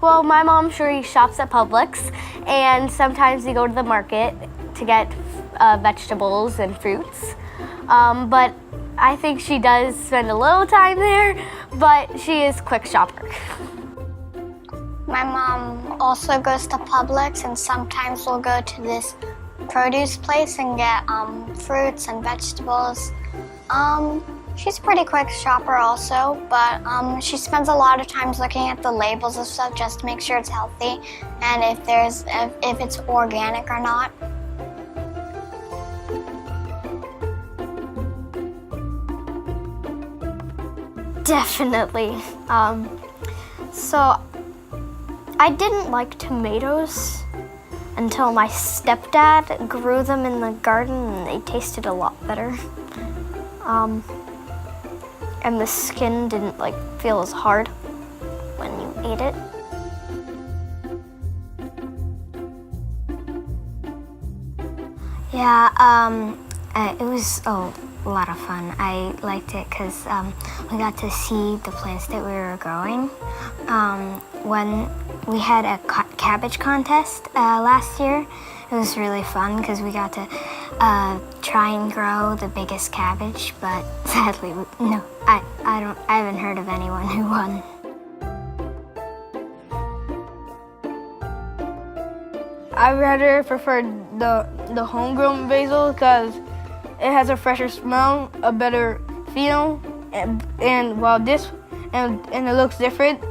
Well, my mom sure shops at Publix, and sometimes we go to the market to get vegetables and fruits. But I think she does spend a little time there, but she is a quick shopper. My mom also goes to Publix, and sometimes we'll go to this produce place and get fruits and vegetables. She's a pretty quick shopper also, but she spends a lot of times looking at the labels of stuff just to make sure it's healthy and if it's organic or not. Definitely. So I didn't like tomatoes until my stepdad grew them in the garden and they tasted a lot better. And the skin didn't feel as hard when you ate it. Yeah, it was a lot of fun. I liked it because we got to see the plants that we were growing. When we had a cabbage contest last year, it was really fun because we got to try and grow the biggest cabbage, but sadly, no, I haven't heard of anyone who won. I rather prefer the homegrown basil because it has a fresher smell, a better feel, and while this and it looks different,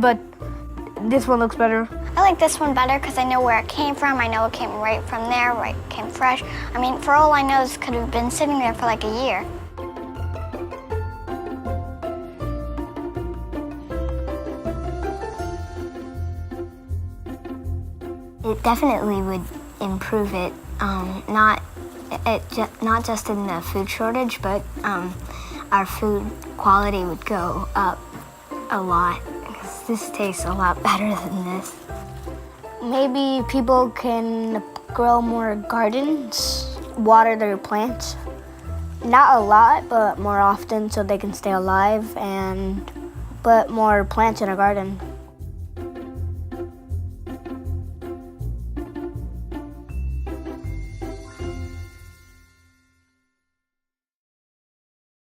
but this one looks better. I like this one better because I know where it came from. I know it came right from there, right, came fresh. I mean, for all I know, this could have been sitting there for like a year. It definitely would improve it, not just in the food shortage, but our food quality would go up a lot. Because this tastes a lot better than this. Maybe people can grow more gardens, water their plants. Not a lot, but more often so they can stay alive and put more plants in a garden.